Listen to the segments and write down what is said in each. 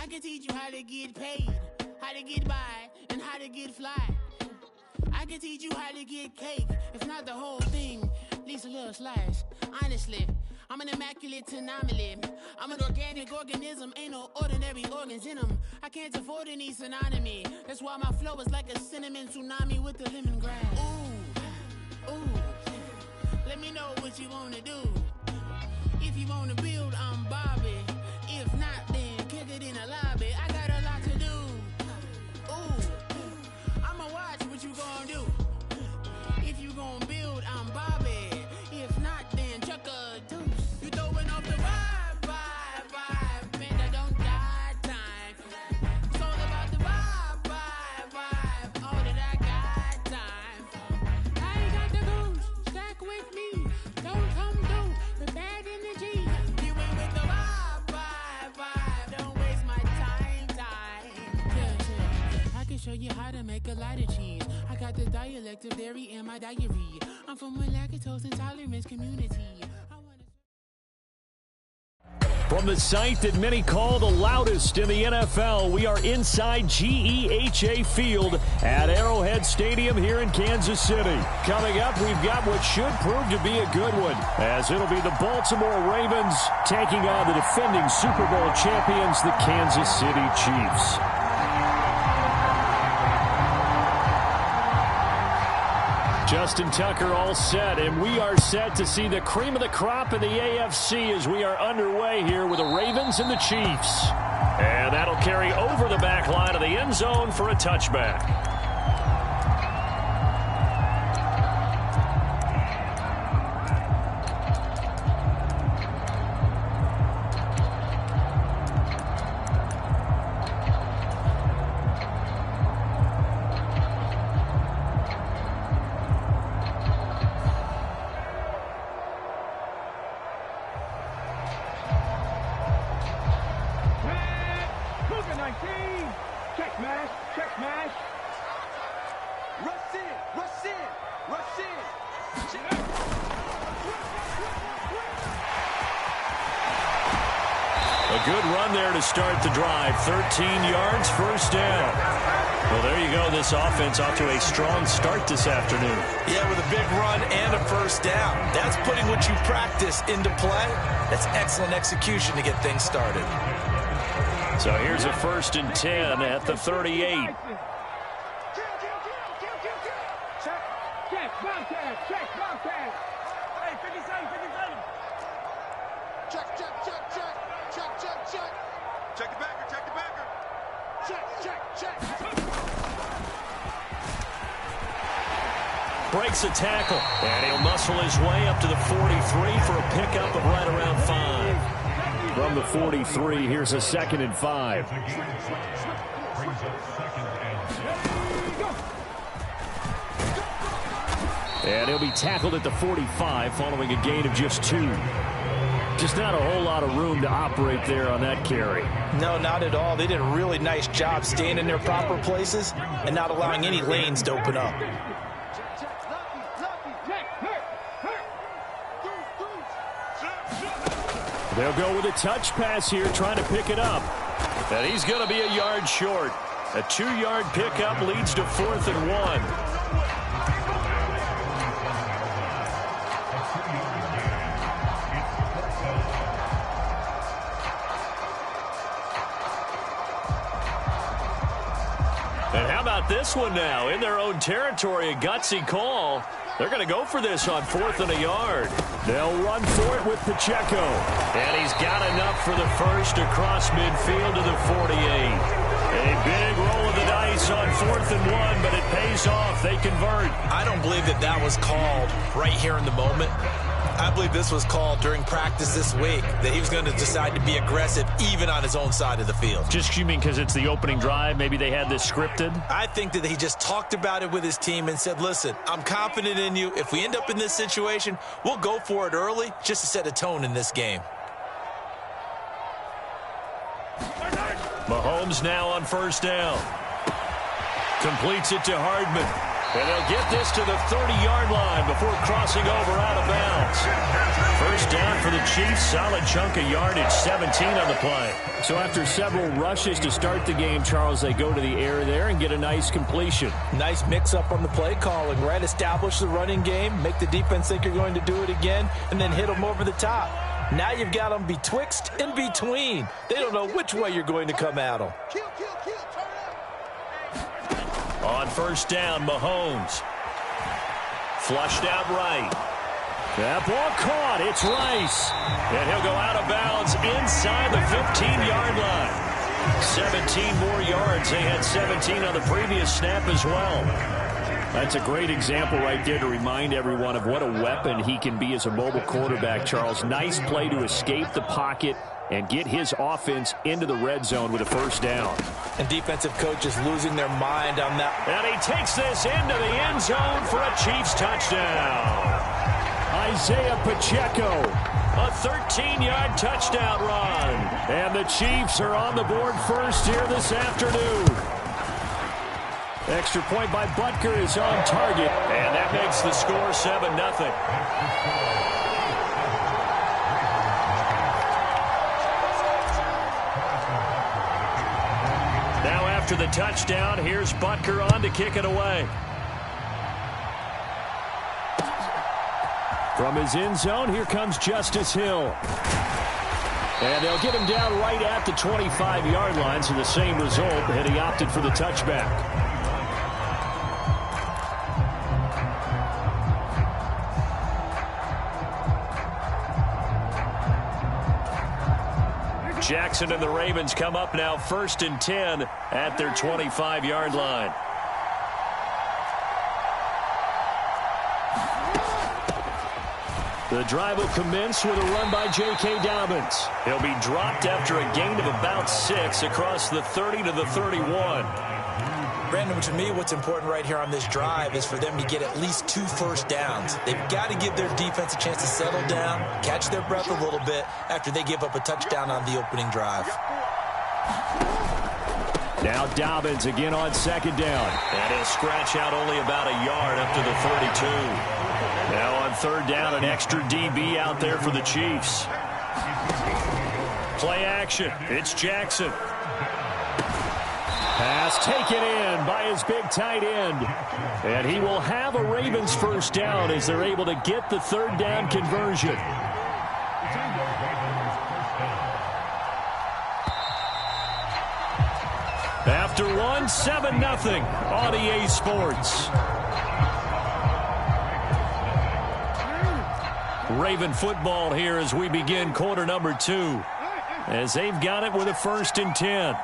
can teach you how to get paid, how to get by, and how to get fly. I can teach you how to get cake, if not the whole thing, at least a little slice. Honestly, I'm an immaculate anomaly. I'm an organic organism, ain't no ordinary organs in them. I can't afford any synonymy. That's why my flow is like a cinnamon tsunami with the lemongrass. Ooh, ooh. Let me know what you wanna do. If you wanna build, I'm Bobby. If not, then kick it in the lobby. I got a lot to do. Ooh, I'ma watch what you gon' do. If you gon' build, I'm Bobby. If not, then chuck a deuce. You throwing off the vibe, vibe, vibe. Man, I don't die time. It's all about the vibe, vibe, vibe. All that I got time. I ain't got the goose. Stack with me. Don't come through with bad energy. You ain't with the vibe, vibe, vibe. Don't waste my time. Yeah. I can show you how to make a lot of cheese. I got the dialect of dairy in my diary. I'm from a lactose intolerance community. From the site that many call the loudest in the NFL, we are inside GEHA Field at Arrowhead Stadium here in Kansas City. Coming up, we've got what should prove to be a good one, as it'll be the Baltimore Ravens taking on the defending Super Bowl champions, the Kansas City Chiefs. Justin Tucker all set, and we are set to see the cream of the crop in the AFC as we are underway here with the Ravens and the Chiefs. And that'll carry over the back line of the end zone for a touchback. Start the drive, 13 yards, first down. Well, there you go. This offense off to a strong start this afternoon. Yeah, with a big run and a first down. That's putting what you practice into play. That's excellent execution to get things started. So here's a 1st and 10 at the 38. Breaks a tackle, and he'll muscle his way up to the 43 for a pickup of right around 5. From the 43, here's a 2nd and 5. And he'll be tackled at the 45 following a gain of just 2. Just not a whole lot of room to operate there on that carry. No, not at all. They did a really nice job staying in their proper places and not allowing any lanes to open up. They'll go with a touch pass here, trying to pick it up. And he's going to be a yard short. A 2-yard pickup leads to 4th and 1. And how about this one now? In their own territory, a gutsy call. They're going to go for this on 4th and a yard. They'll run for it with Pacheco. And he's got enough for the first across midfield to the 48. A big roll of the dice on 4th and 1, but it pays off. They convert. I don't believe that that was called right here in the moment. I believe this was called during practice this week, that he was going to decide to be aggressive even on his own side of the field. Just you mean because it's the opening drive? Maybe they had this scripted? I think that he just talked about it with his team and said, listen, I'm confident in you. If we end up in this situation, we'll go for it early just to set a tone in this game. Mahomes now on 1st down. Completes it to Hardman. And they'll get this to the 30-yard line before crossing over out of bounds. First down for for the Chiefs. Solid chunk of yardage, 17 on the play. So after several rushes to start the game, Charles, they go to the air there and get a nice completion. Nice mix-up on the play calling, right? Establish the running game, make the defense think you're going to do it again, and then hit them over the top. Now you've got them betwixt and between. They don't know which way you're going to come at them. On first down, Mahomes. Flushed out right. That ball caught. It's Rice. And he'll go out of bounds inside the 15-yard line. 17 more yards. They had 17 on the previous snap as well. That's a great example right there to remind everyone of what a weapon he can be as a mobile quarterback, Charles. Nice play to escape the pocket and get his offense into the red zone with a first down. And defensive coaches losing their mind on that. And he takes this into the end zone for a Chiefs touchdown. Isaiah Pacheco, a 13-yard touchdown run. And the Chiefs are on the board first here this afternoon. Extra point by Butker is on target, and that makes the score 7-0. Now after the touchdown, here's Butker on to kick it away. From his end zone, here comes Justice Hill. And they'll get him down right at the 25-yard line, so the same result, and he opted for the touchback. Jackson and the Ravens come up now 1st and 10 at their 25-yard line. The drive will commence with a run by J.K. Dobbins. He'll be dropped after a gain of about 6 across the 30 to the 31. Brandon, to me, what's important right here on this drive is for them to get at least 2 first downs. They've got to give their defense a chance to settle down, catch their breath a little bit after they give up a touchdown on the opening drive. Now Dobbins again on 2nd down. And he'll scratch out only about a yard up to the 32. Now on 3rd down, an extra DB out there for the Chiefs. Play action. It's Jackson. Pass taken in by his big tight end. And he will have a Ravens first down as they're able to get the 3rd down conversion. After one, 7-0 on EA Sports. Raven football here as we begin quarter number 2. As they've got it with a 1st and 10.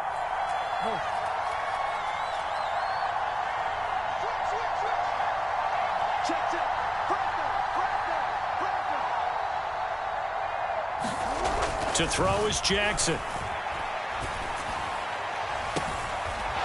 To throw is Jackson.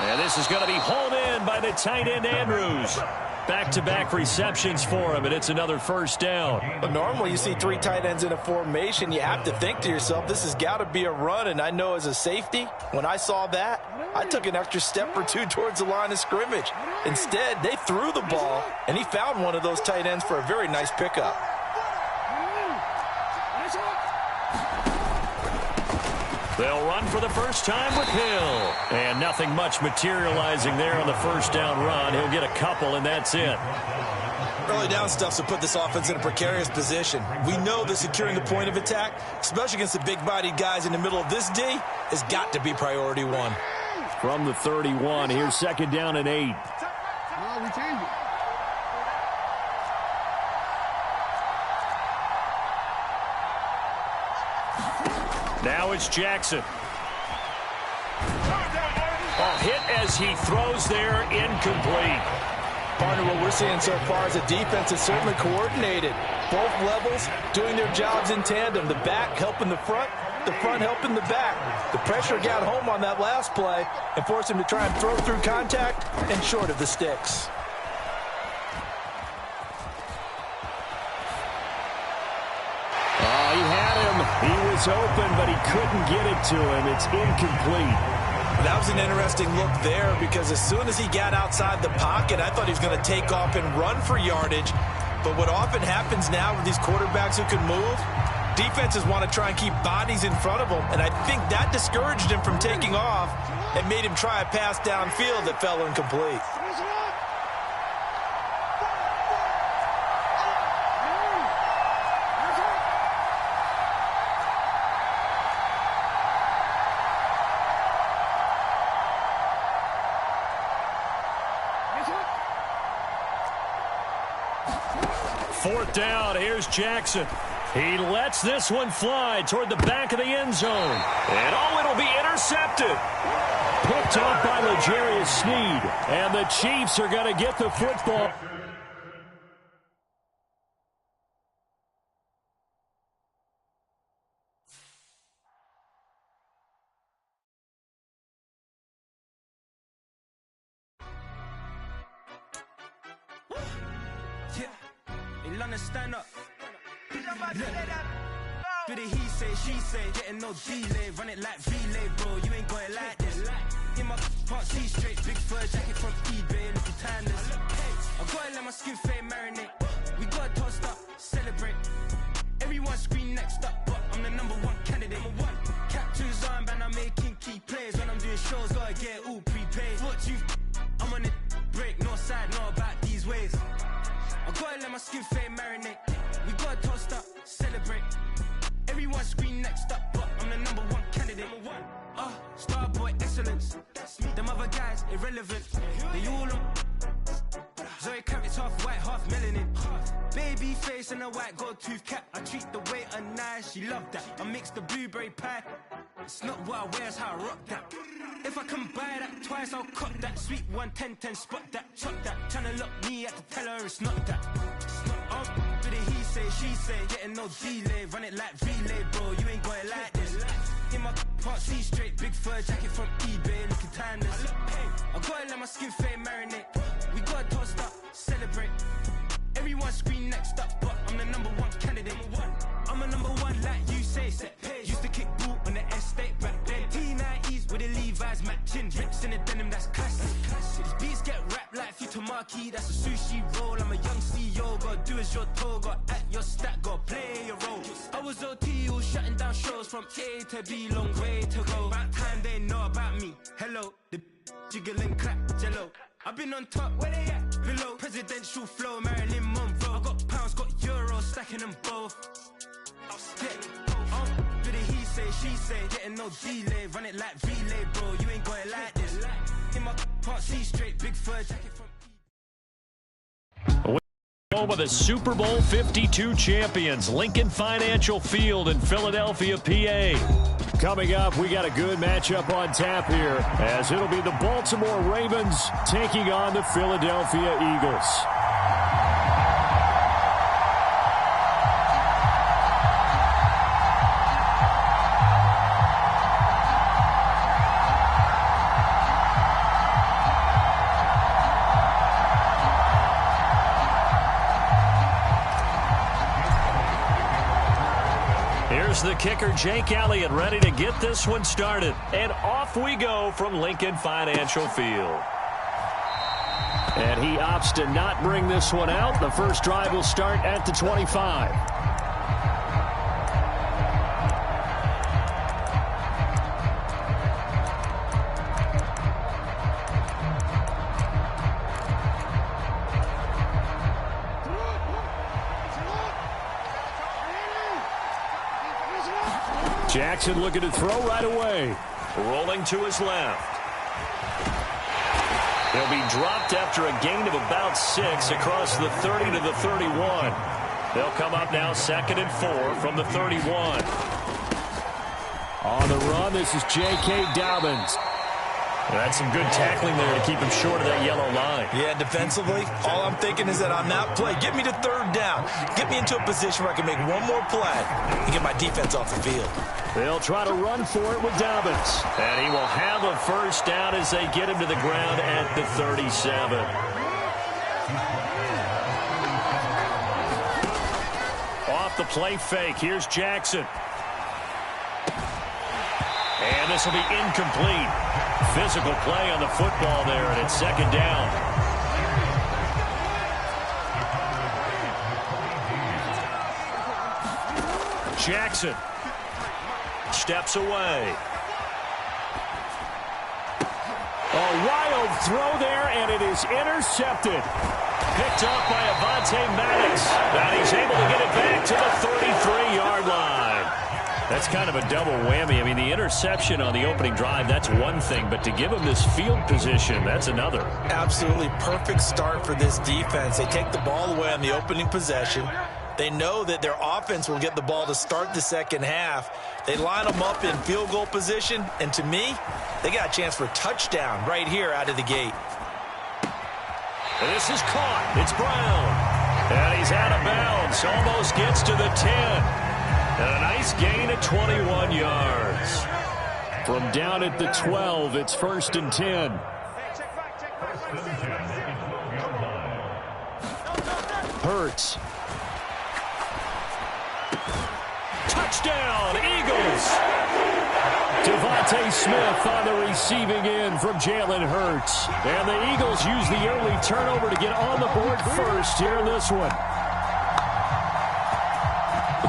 And this is going to be hauled in by the tight end Andrews. Back-to-back receptions for him, and it's another first down. But normally you see 3 tight ends in a formation. You have to think to yourself, this has got to be a run. And I know as a safety, when I saw that, I took an extra step or 2 towards the line of scrimmage. Instead, they threw the ball, and he found one of those tight ends for a very nice pickup. They'll run for the first time with Hill. And nothing much materializing there on the first down run. He'll get a couple, and that's it. Early down stuff to put this offense in a precarious position. We know that securing the point of attack, especially against the big-bodied guys in the middle of this D, has got to be priority 1. From the 31, here's 2nd down and 8. Now it's Jackson. A hit as he throws there, incomplete. Partner, what we're seeing so far is the defense is certainly coordinated. Both levels doing their jobs in tandem. The back helping the front helping the back. The pressure got home on that last play and forced him to try and throw through contact and short of the sticks. He had him. He was open, but he couldn't get it to him. It's incomplete. That was an interesting look there because as soon as he got outside the pocket, I thought he was going to take off and run for yardage. But what often happens now with these quarterbacks who can move, Defenses want to try and keep bodies in front of him, and I think that discouraged him from taking off and made him try a pass downfield that fell incomplete. Fourth down, here's Jackson. He lets this one fly toward the back of the end zone. And it'll be intercepted. Picked off by L'Jarius Sneed. And the Chiefs are going to get the football. Stand up. Do the he say, she say, getting no delay, run it like relay, bro. You ain't got it like this. In my can't see straight, big fur jacket from eBay, looking timeless. I gotta let my skin fade marinate. We gotta toast up, celebrate. Everyone scream next up, but I'm the #1 candidate. Captain's armband, I'm making key plays. When I'm doing shows, gotta get all prepaid. What you? I'm on it, break, no side, no about these ways. I gotta let my skin fade marinate. We gotta toast up, celebrate. Everyone scream next up, but I'm the #1 candidate. Starboy excellence. Them other guys irrelevant. They all on. Zoe Kravitz half white, half melanin. Baby face and a white gold tooth cap. I treat the waiter nice, she love that. I mix the blueberry pie. It's not what I wear, it's how I rock that. If I can buy that twice, I'll cut that. Sweet 110, spot that, chop that. Tryna lock me, I have to tell her it's not that. Do the he say, she say, getting no delay. Run it like relay, bro, you ain't got it like this. In my can't see straight, big fur jacket from eBay, looking timeless. I gotta let my skin fade marinate. We gotta toast up, celebrate. Everyone scream next up, but I'm the #1 candidate. I'm a #1 like you say, set page. Used to kick boot on the estate back then. T90s with the Levi's matching. Rips in the denim, that's classic. These beats get wrapped like Futamaki, that's a sushi roll. I'm a young CEO, gotta do as you're told. Gotta act your stat, gotta play your role. I was OT, all shutting down shows from A to B, long way to go. About time they know about me. Hello, the jiggle and clap, jello. I've been on top, where they at? Below, presidential flow, Marilyn Monroe. I got pounds, got euros, stacking them both. Do the he say, she say, getting no delay, run it like relay, bro. You ain't got it like this. In my can't see straight, big fur jacket from. Home of the Super Bowl 52 champions, Lincoln Financial Field in Philadelphia, PA. Coming up, we got a good matchup on tap here, as it'll be the Baltimore Ravens taking on the Philadelphia Eagles. Here's the kicker, Jake Elliott, ready to get this one started. And off we go from Lincoln Financial Field. And he opts to not bring this one out. The first drive will start at the 25. Jackson looking to throw right away. Rolling to his left. He'll be dropped after a gain of about 6 across the 30 to the 31. They'll come up now 2nd and 4 from the 31. On the run, this is J.K. Dobbins. That's some good tackling there to keep him short of that yellow line. Yeah, defensively, all I'm thinking is that on that play, get me to 3rd down. Get me into a position where I can make one more play and get my defense off the field. They'll try to run for it with Dobbins. And he will have a first down as they get him to the ground at the 37. Off the play fake, here's Jackson. And this will be incomplete. Physical play on the football there, and it's 2nd down. Jackson steps away. A wild throw there, and it is intercepted. Picked off by Avonte Maddox. And he's able to get it back to the 33-yard line. That's kind of a double whammy. I mean, the interception on the opening drive, that's one thing. But to give him this field position, that's another. Absolutely perfect start for this defense. They take the ball away on the opening possession. They know that their offense will get the ball to start the second half. They line them up in field goal position. And to me, they got a chance for a touchdown right here out of the gate. And this is caught. It's Brown. And he's out of bounds. Almost gets to the 10. And a nice gain of 21 yards. From down at the 12, it's 1st and 10. Hurts. Touchdown, Eagles. Devontae Smith on the receiving end from Jalen Hurts. And the Eagles use the early turnover to get on the board first here in this one.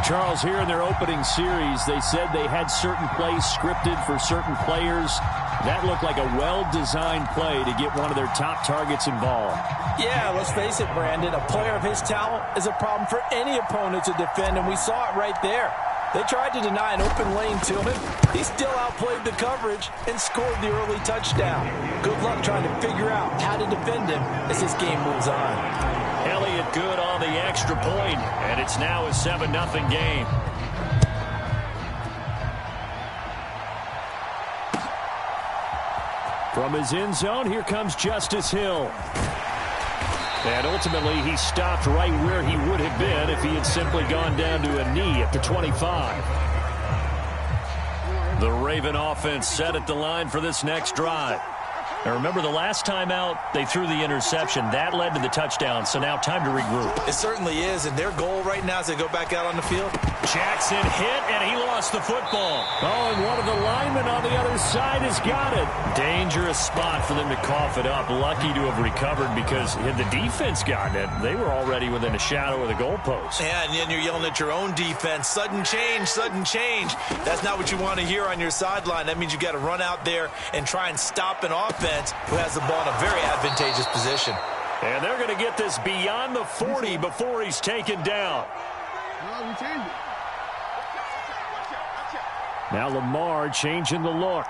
Charles, here in their opening series, they said they had certain plays scripted for certain players. That looked like a well-designed play to get one of their top targets involved. Yeah, let's face it, Brandon. A player of his talent is a problem for any opponent to defend, and we saw it right there. They tried to deny an open lane to him. He still outplayed the coverage and scored the early touchdown. Good luck trying to figure out how to defend him as this game moves on. Elliott good on the extra point, and it's now a 7-0 game. From his end zone, here comes Justice Hill. And ultimately, he stopped right where he would have been if he had simply gone down to a knee at the 25. The Raven offense set at the line for this next drive. Now remember, the last time out, they threw the interception. That led to the touchdown, so now time to regroup. It certainly is, and their goal right now is to go back out on the field. Jackson hit, and he lost the football. Oh, and one of the linemen on the other side has got it. Dangerous spot for them to cough it up. Lucky to have recovered because had the defense gotten it, they were already within a shadow of the goalpost. Yeah, and then you're yelling at your own defense. Sudden change, sudden change. That's not what you want to hear on your sideline. That means you got to run out there and try and stop an offense who has the ball in a very advantageous position. And they're going to get this beyond the 40 before he's taken down. Now Lamar changing the look.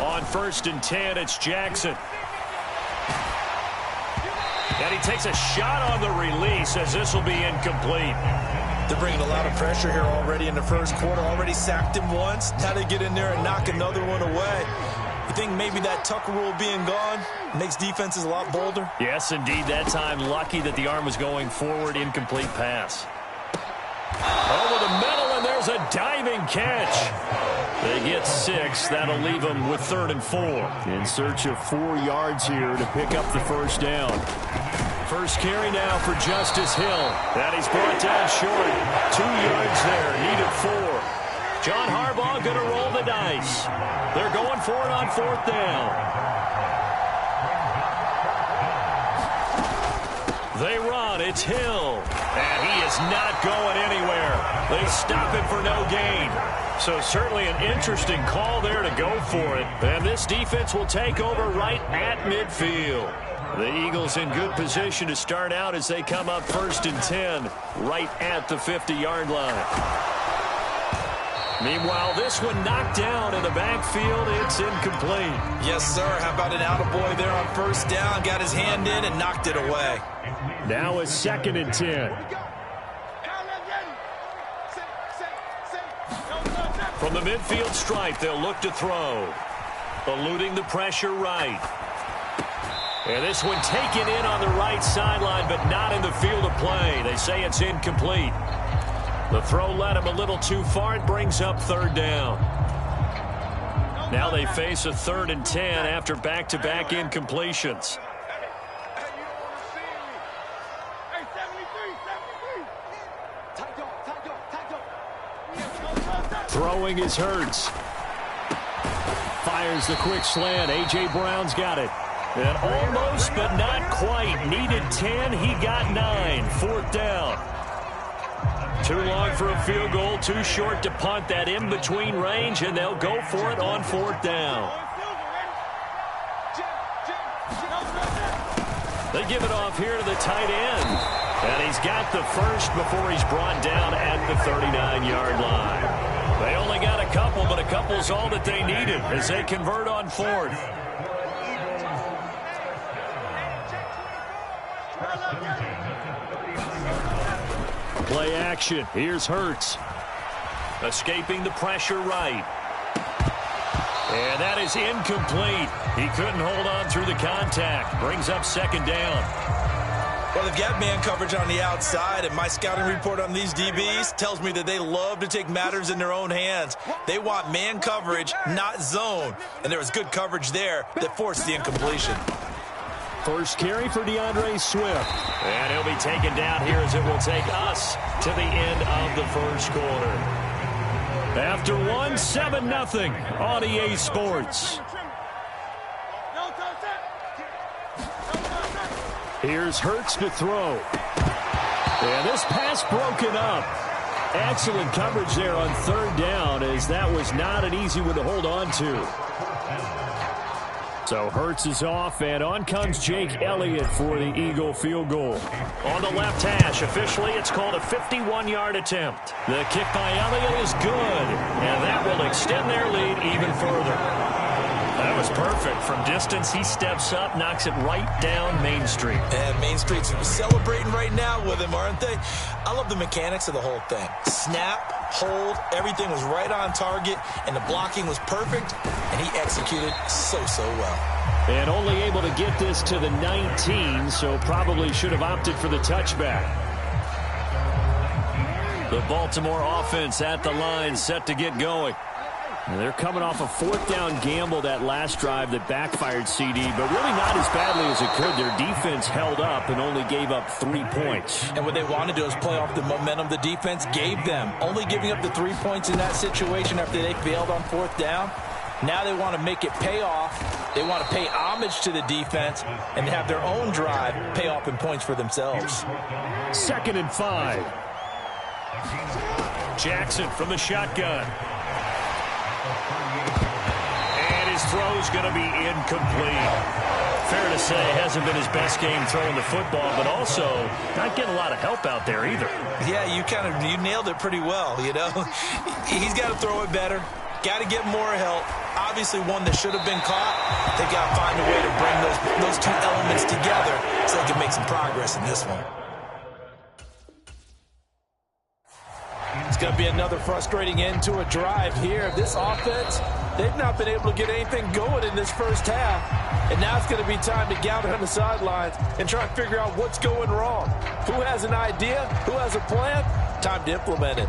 On 1st and 10, it's Jackson. And he takes a shot on the release as this will be incomplete. They're bringing a lot of pressure here already in the first quarter. Already sacked him once. Now they get in there and knock another one away. You think maybe that Tucker rule being gone makes defenses a lot bolder? Yes, indeed. That time, lucky that the arm was going forward. Incomplete pass. Over the middle, and there's a diving catch. They get 6. That'll leave them with 3rd and 4. In search of 4 yards here to pick up the first down. First carry now for Justice Hill. That he's brought down short. 2 yards there. Needed 4. John Harbaugh going to roll the dice. They're going for it on 4th down. They run. It's Hill. And he is not going anywhere. They stop him for no gain. So certainly an interesting call there to go for it. And this defense will take over right at midfield. The Eagles in good position to start out as they come up 1st and 10 right at the 50-yard line. Meanwhile, this one knocked down in the backfield. It's incomplete. Yes, sir. How about an attaboy there on 1st down? Got his hand in and knocked it away. Now it's 2nd and 10. From the midfield stripe, they'll look to throw. Eluding the pressure right. And this one taken in on the right sideline, but not in the field of play. They say it's incomplete. The throw led him a little too far. It brings up 3rd down. Now they face a 3rd and 10 after back-to-back incompletions. Throwing is Hurts. Fires the quick slant. A.J. Brown's got it. And almost, but not quite. Needed 10, he got 9. 4th down. Too long for a field goal, too short to punt. That in-between range, and they'll go for it on 4th down. They give it off here to the tight end. And he's got the first before he's brought down at the 39-yard line. They only got a couple, but a couple's all that they needed as they convert on 4th. Play action. Here's Hurts. Escaping the pressure right. And that is incomplete. He couldn't hold on through the contact. Brings up 2nd down. Well, they've got man coverage on the outside, and my scouting report on these DBs tells me that they love to take matters in their own hands. They want man coverage, not zone. And there was good coverage there that forced the incompletion. First carry for DeAndre Swift. And he'll be taken down here as it will take us to the end of the first quarter. After 1, 7-0 on EA Sports. Here's Hurts to throw. And this pass broken up. Excellent coverage there on 3rd down, as that was not an easy one to hold on to. So Hurts is off, and on comes Jake Elliott for the Eagle field goal. On the left hash, officially it's called a 51-yard attempt. The kick by Elliott is good, and that will extend their lead even further. That was perfect. From distance, he steps up, knocks it right down Main Street. And Main Street's celebrating right now with him, aren't they? I love the mechanics of the whole thing. Snap, hold, everything was right on target, and the blocking was perfect, and he executed so well. And only able to get this to the 19, so probably should have opted for the touchback. The Baltimore offense at the line, set to get going. And they're coming off a 4th down gamble that last drive that backfired CD, but really not as badly as it could. Their defense held up and only gave up 3 points. And what they wanted to do is play off the momentum the defense gave them. Only giving up the 3 points in that situation after they failed on 4th down. Now they want to make it pay off. They want to pay homage to the defense and have their own drive pay off in points for themselves. 2nd and 5. Jackson from the shotgun. Throw's going to be incomplete. Fair to say, hasn't been his best game throwing the football, but also not getting a lot of help out there either. Yeah, you nailed it pretty well, you know. He's got to throw it better. Got to get more help. Obviously one that should have been caught. They got to find a way to bring those two elements together so they can make some progress in this one. It's going to be another frustrating end to a drive here. This offense, they've not been able to get anything going in this first half. And now it's going to be time to gather on the sidelines and try to figure out what's going wrong. Who has an idea? Who has a plan? Time to implement it.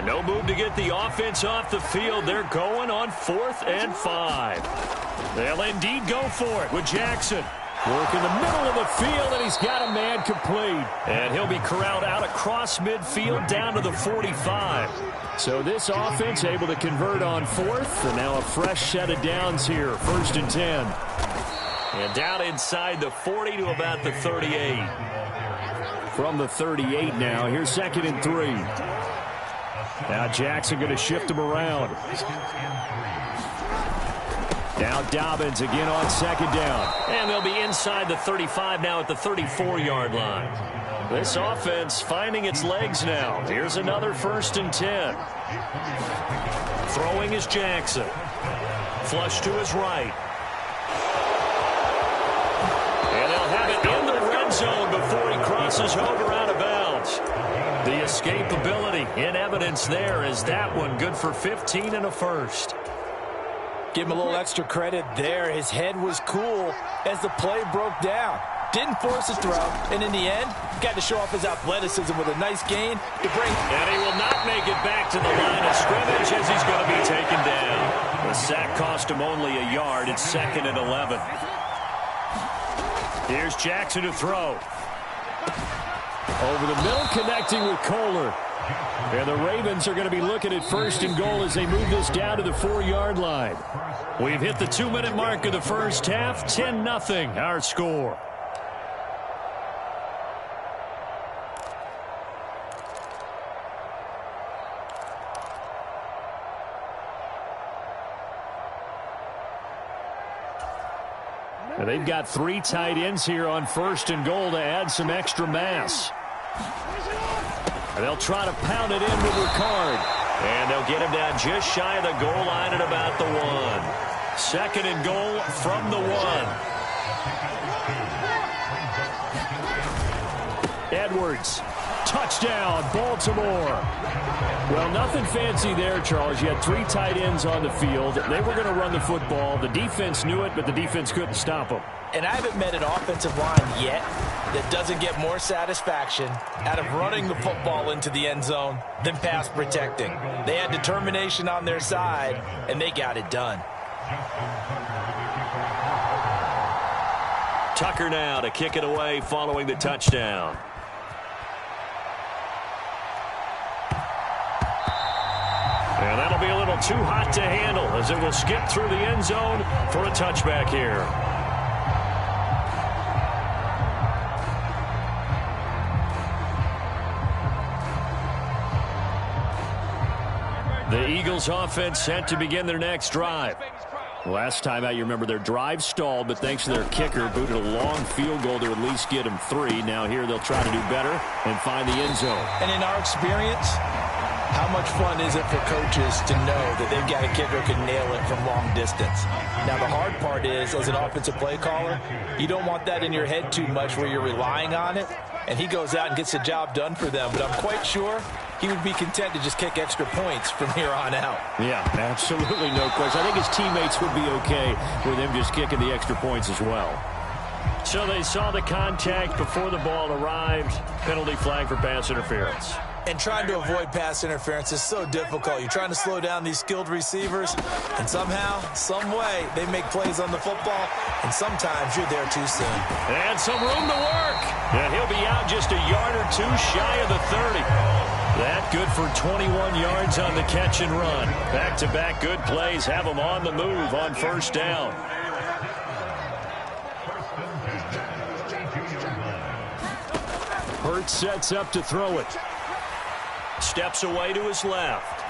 No move to get the offense off the field. They're going on 4th and 5. They'll indeed go for it with Jackson. Work in the middle of the field, and he's got a man complete. And he'll be corralled out across midfield down to the 45. So this offense able to convert on 4th, and now a fresh set of downs here. 1st and 10. And down inside the 40 to about the 38. From the 38 now, here's 2nd and 3. Now Jackson going to shift him around. Now Dobbins again on 2nd down. And they'll be inside the 35 now at the 34-yard line. This offense finding its legs now. Here's another 1st and 10. Throwing is Jackson. Flush to his right. And they'll have it in the red zone before he crosses over out of bounds. The escapability in evidence there as that one good for 15 and a first. Give him a little extra credit there. His head was cool as the play broke down. didn't force a throw, and in the end, got to show off his athleticism with a nice gain to bring. And he will not make it back to the line of scrimmage as he's going to be taken down. The sack cost him only a yard. It's 2nd and 11. Here's Jackson to throw. Over the middle, connecting with Kohler. And the Ravens are going to be looking at 1st and goal as they move this down to the 4-yard line. We've hit the 2-minute mark of the first half. 10-0 our score. And they've got 3 tight ends here on 1st and goal to add some extra mass. And they'll try to pound it in with Ricard. And they'll get him down just shy of the goal line at about the 1. 2nd and goal from the 1. Edwards. Touchdown, Baltimore. Well, nothing fancy there, Charles. You had 3 tight ends on the field. They were going to run the football. The defense knew it, but the defense couldn't stop them. And I haven't met an offensive line yet that doesn't get more satisfaction out of running the football into the end zone than pass protecting. They had determination on their side, and they got it done. Tucker now to kick it away following the touchdown. And that'll be a little too hot to handle as it will skip through the end zone for a touchback here. The Eagles offense set to begin their next drive. Last time out, you remember their drive stalled, but thanks to their kicker, booted a long field goal to at least get them 3. Now here they'll try to do better and find the end zone. And in our experience, how much fun is it for coaches to know that they've got a kicker who can nail it from long distance? Now, the hard part is, as an offensive play caller, you don't want that in your head too much where you're relying on it, and he goes out and gets the job done for them. But I'm quite sure he would be content to just kick extra points from here on out. Yeah, absolutely no question. I think his teammates would be okay with him just kicking the extra points as well. So they saw the contact before the ball arrived. Penalty flag for pass interference. And trying to avoid pass interference is so difficult. You're trying to slow down these skilled receivers, and somehow, some way, they make plays on the football, and sometimes you're there too soon. And some room to work. And he'll be out just a yard or 2 shy of the 30. That good for 21 yards on the catch and run. Back-to-back good plays have them on the move on 1st down. Hurts sets up to throw it. Steps away to his left.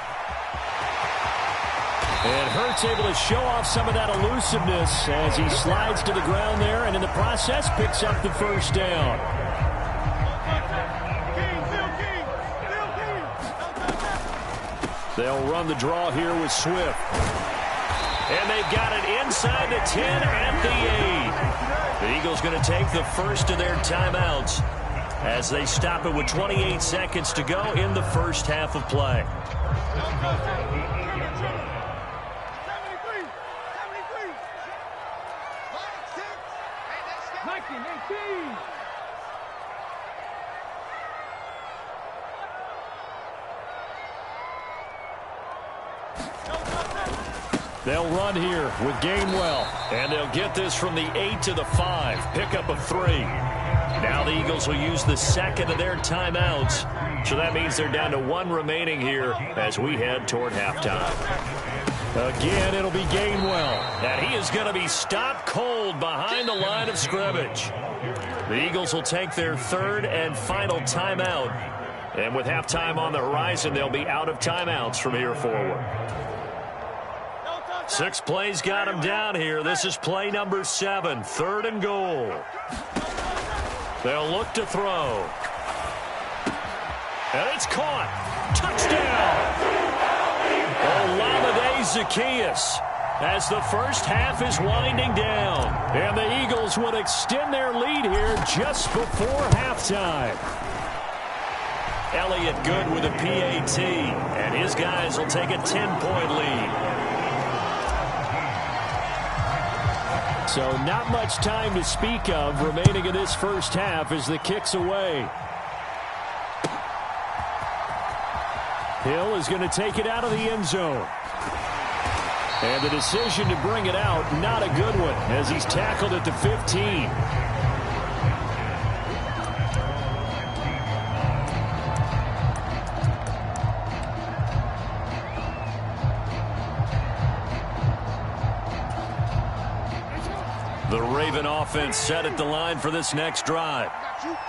And Hurts able to show off some of that elusiveness as he slides to the ground there, and in the process picks up the 1st down. They'll run the draw here with Swift. And they've got it inside the 10 at the 8. The Eagles going to take the first of their timeouts as they stop it with 28 seconds to go in the first half of play. They'll run here with Gainwell, and they'll get this from the 8 to the 5. Pickup of 3. Now the Eagles will use the 2nd of their timeouts, so that means they're down to 1 remaining here as we head toward halftime. Again, it'll be Gainwell, and he is going to be stopped cold behind the line of scrimmage. The Eagles will take their 3rd and final timeout, and with halftime on the horizon, they'll be out of timeouts from here forward. 6 plays got him down here. This is play number 7, 3rd and goal. They'll look to throw. And it's caught. Touchdown! Olamide Zaccheaus as the first half is winding down. And the Eagles would extend their lead here just before halftime. Elliott good with a PAT, and his guys will take a 10-point lead. So not much time to speak of remaining in this first half as the kick's away. Hill is going to take it out of the end zone. And the decision to bring it out, not a good one, as he's tackled at the 15. The Raven offense set at the line for this next drive.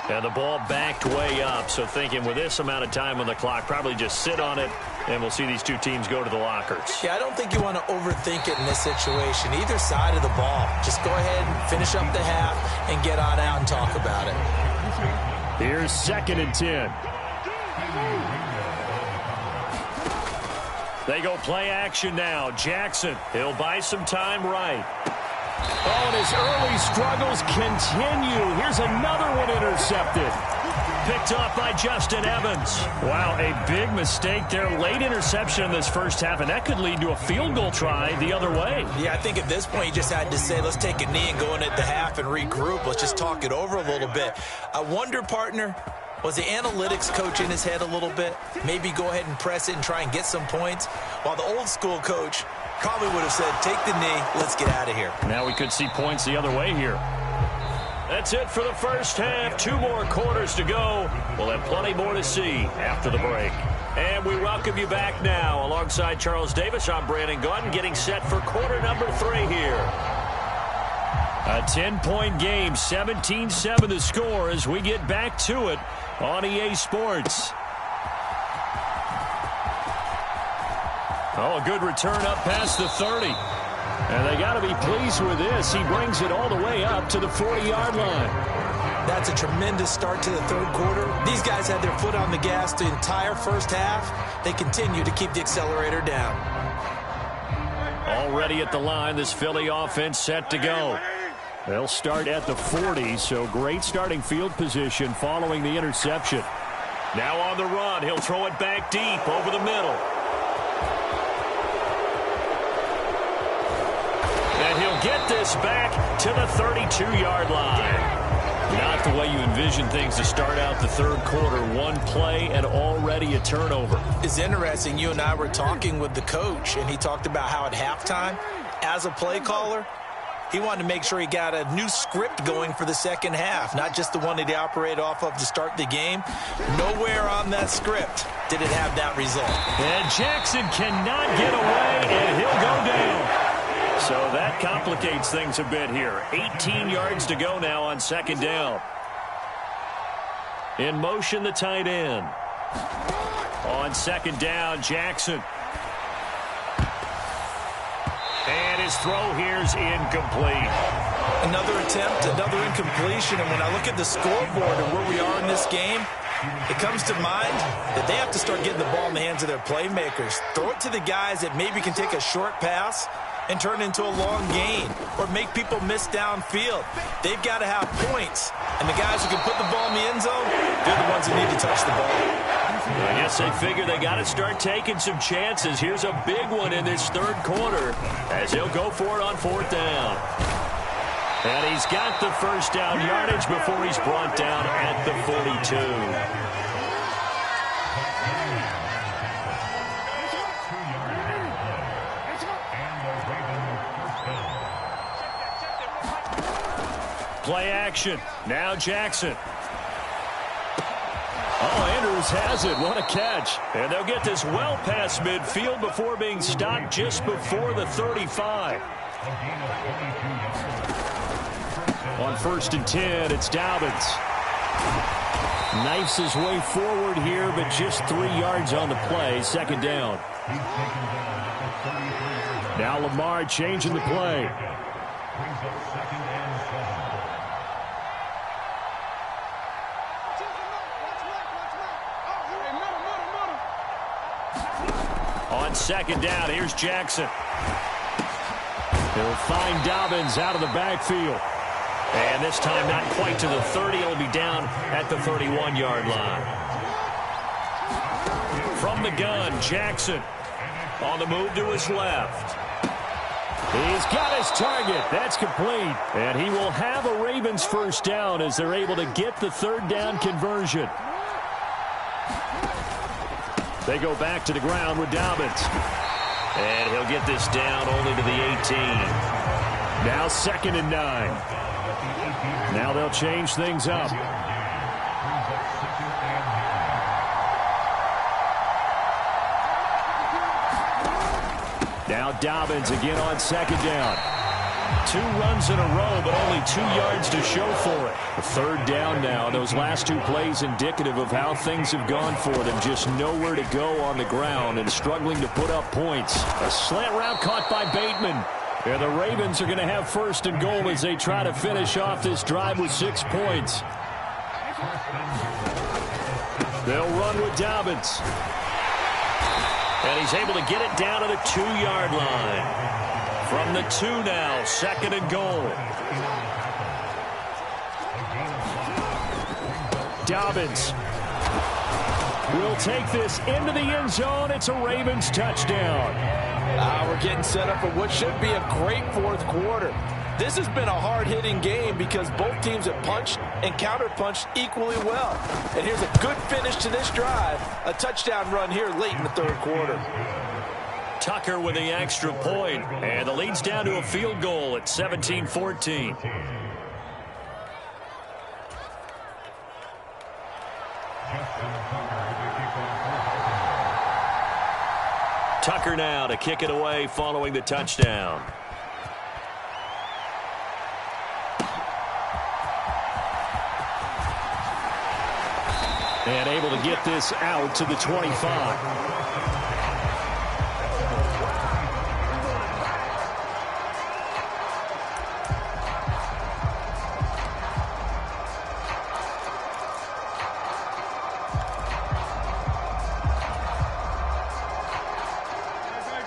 And the ball backed way up, so thinking with this amount of time on the clock, probably just sit on it, and we'll see these two teams go to the lockers. Yeah, I don't think you want to overthink it in this situation. Either side of the ball. Just go ahead and finish up the half and get on out and talk about it. Here's 2nd and 10. They go play action now. Jackson, he'll buy some time right. Oh, and his early struggles continue. Here's another one intercepted. Picked off by Justin Evans. Wow, a big mistake there. Late interception in this first half, and that could lead to a field goal try the other way. Yeah, I think at this point you just had to say, let's take a knee and go in at the half and regroup. Let's just talk it over a little bit. I wonder, partner, was the analytics coach in his head a little bit? Maybe go ahead and press it and try and get some points, while the old school coach probably would have said, take the knee, let's get out of here. Now we could see points the other way here. That's it for the first half. 2 more quarters to go. We'll have plenty more to see after the break. And we welcome you back now. Alongside Charles Davis, I'm Brandon Gunn, getting set for quarter number 3 here. A 10-point game, 17-7 the score as we get back to it on EA Sports. Oh, a good return up past the 30. And they got to be pleased with this. He brings it all the way up to the 40-yard line. That's a tremendous start to the third quarter. These guys had their foot on the gas the entire first half. They continue to keep the accelerator down. Already at the line, this Philly offense set to go. They'll start at the 40, so great starting field position following the interception. Now on the run, he'll throw it back deep over the middle. And he'll get this back to the 32-yard line. Not the way you envision things to start out the third quarter. One play and already a turnover. It's interesting. You and I were talking with the coach, and he talked about how at halftime, as a play caller, he wanted to make sure he got a new script going for the second half, not just the one that he operated off of to start the game. Nowhere on that script did it have that result. And Jackson cannot get away, and he'll go down. So that complicates things a bit here. 18 yards to go now on second down. In motion, the tight end. On second down, Jackson. And his throw here's incomplete. Another attempt, another incompletion. And when I look at the scoreboard and where we are in this game, it comes to mind that they have to start getting the ball in the hands of their playmakers. Throw it to the guys that maybe can take a short pass and turn it into a long gain or make people miss downfield. They've got to have points. And the guys who can put the ball in the end zone, they're the ones who need to touch the ball. I guess they figure they got to start taking some chances. Here's a big one in this third quarter as he'll go for it on fourth down. And he's got the first down yardage before he's brought down at the 42. Play action. Now Jackson. Oh, Andrews has it. What a catch. And they'll get this well past midfield before being stopped just before the 35. On 1st and 10, it's Dobbins. Knifes his way forward here, but just 3 yards on the play. Second down. Now Lamar changing the play. On second down, here's Jackson. He'll find Dobbins out of the backfield. And this time not quite to the 30. He'll be down at the 31-yard line. From the gun, Jackson on the move to his left. He's got his target. That's complete. And he will have a Ravens first down as they're able to get the third down conversion. They go back to the ground with Dobbins. And he'll get this down only to the 18. Now 2nd and 9. Now they'll change things up. Now Dobbins again on 2nd down. 2 runs in a row, but only 2 yards to show for it. The 3rd down now. Those last 2 plays indicative of how things have gone for them. Just nowhere to go on the ground and struggling to put up points. A slant route caught by Bateman. And the Ravens are going to have 1st and goal as they try to finish off this drive with 6 points. They'll run with Dobbins. And he's able to get it down to the 2-yard line. From the 2 now, 2nd and goal. Dobbins will take this into the end zone. It's a Ravens touchdown. We're getting set up for what should be a great 4th quarter. This has been a hard-hitting game because both teams have punched and counterpunched equally well. And here's a good finish to this drive. A touchdown run here late in the 3rd quarter. Tucker with the extra point, and the lead's down to a field goal at 17-14. Tucker now to kick it away following the touchdown. And able to get this out to the 25.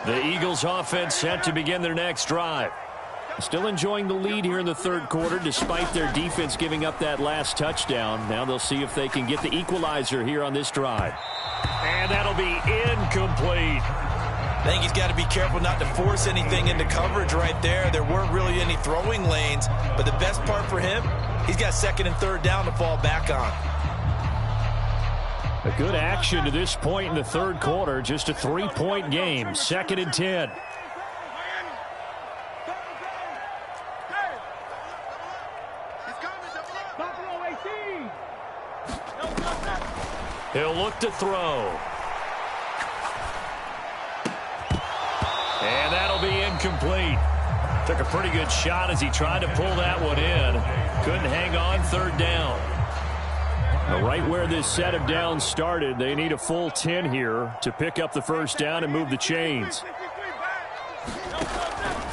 The Eagles offense set to begin their next drive. Still enjoying the lead here in the 3rd quarter despite their defense giving up that last touchdown. Now they'll see if they can get the equalizer here on this drive. And that'll be incomplete. I think he's got to be careful not to force anything into coverage right there. There weren't really any throwing lanes, but the best part for him, he's got 2nd and 3rd down to fall back on. A good action to this point in the 3rd quarter. Just a 3-point game. 2nd and 10. He'll look to throw. And that'll be incomplete. Took a pretty good shot as he tried to pull that one in. Couldn't hang on 3rd down. Right where this set of downs started, they need a full 10 here to pick up the first down and move the chains.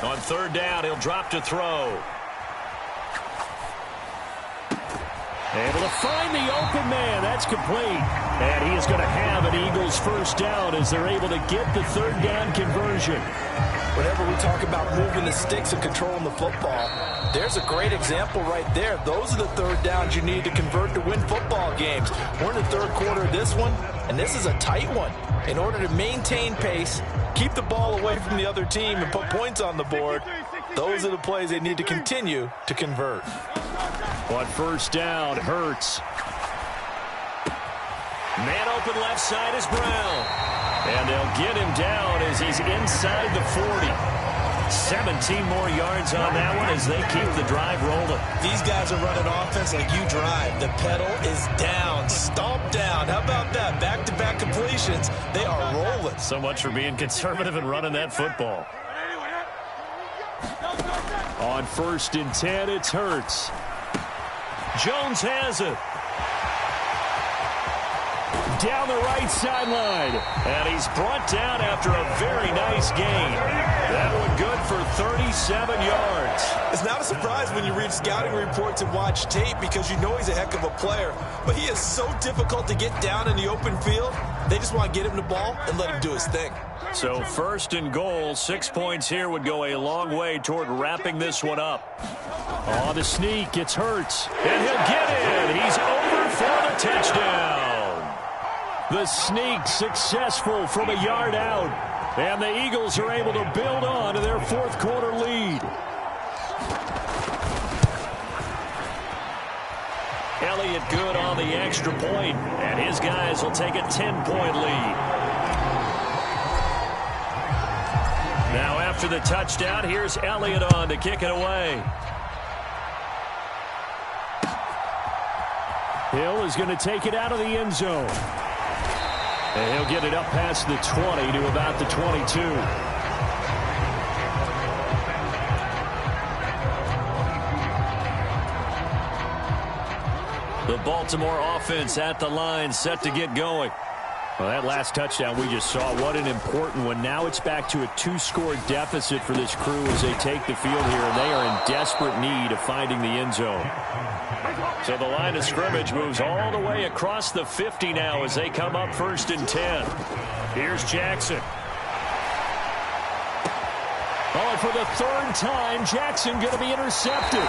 On 3rd down, he'll drop to throw. Able to find the open man. That's complete. And he is going to have an Eagles first down as they're able to get the 3rd down conversion. Whenever we talk about moving the sticks and controlling the football, there's a great example right there. Those are the 3rd downs you need to convert to win football games. We're in the 3rd quarter of this one, and this is a tight one. In order to maintain pace, keep the ball away from the other team, and put points on the board, those are the plays they need to continue to convert. On 1st down, Hurts. Man open left side is Brown. And they'll get him down as he's inside the 40. 17 more yards on that one as they keep the drive rolling. These guys are running offense like you drive. The pedal is down, stomp down. How about that? Back-to-back completions. They are rolling. So much for being conservative and running that football. On 1st and 10, it's Hurts. Jones has it. Down the right sideline. And he's brought down after a very nice gain. That one good for 37 yards. It's not a surprise when you read scouting reports and watch tape because you know he's a heck of a player. But he is so difficult to get down in the open field. They just want to get him the ball and let him do his thing. So 1st and goal, 6 points here would go a long way toward wrapping this one up. On the sneak, it's Hurts. And he'll get it. He's over for the touchdown. The sneak successful from a yard out. And the Eagles are able to build on to their fourth quarter lead. Elliott good on the extra point, and his guys will take a 10-point lead. Now after the touchdown, here's Elliott on to kick it away. Hill is going to take it out of the end zone. And he'll get it up past the 20 to about the 22. The Baltimore offense at the line, set to get going. Well, that last touchdown we just saw, what an important one. Now it's back to a 2-score deficit for this crew as they take the field here, and they are in desperate need of finding the end zone. So the line of scrimmage moves all the way across the 50 now as they come up 1st and 10. Here's Jackson. Oh, and for the 3rd time, Jackson going to be intercepted.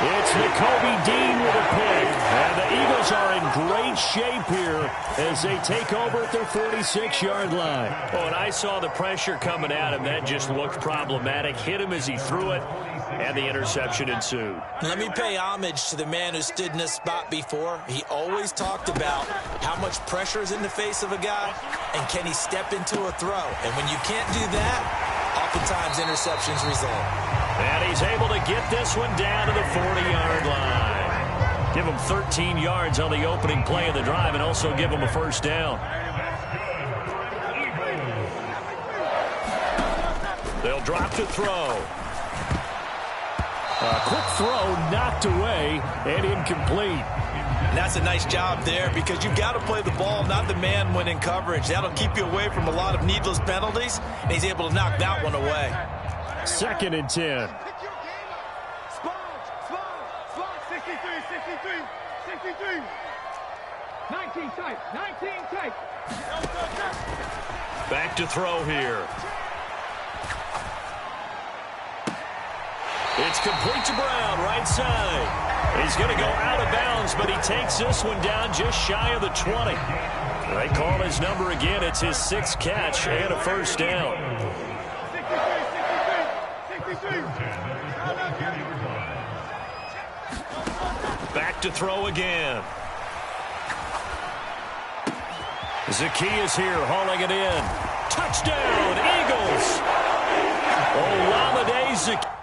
It's Nakobe Dean with a pick. And the Eagles are in great shape here as they take over at their 46-yard line. Oh, and I saw the pressure coming at him. That just looked problematic. Hit him as he threw it, and the interception ensued. Let me pay homage to the man who stood in this spot before. He always talked about how much pressure is in the face of a guy, and can he step into a throw. And when you can't do that, oftentimes interceptions result. And he's able to get this one down to the 40-yard line. Give him 13 yards on the opening play of the drive and also give him a 1st down. They'll drop to throw. A quick throw knocked away and incomplete. And that's a nice job there because you've got to play the ball, not the man when in coverage. That'll keep you away from a lot of needless penalties, and he's able to knock that one away. 2nd and 10. Spot, 63, 63. 19 tight. Back to throw here. It's complete to Brown, right side. He's going to go out of bounds, but he takes this one down just shy of the 20. They call his number again. It's his 6th catch and a 1st down. Back to throw again. Zacchaeus here hauling it in. Touchdown, Eagles. Olamide Zacchaeus.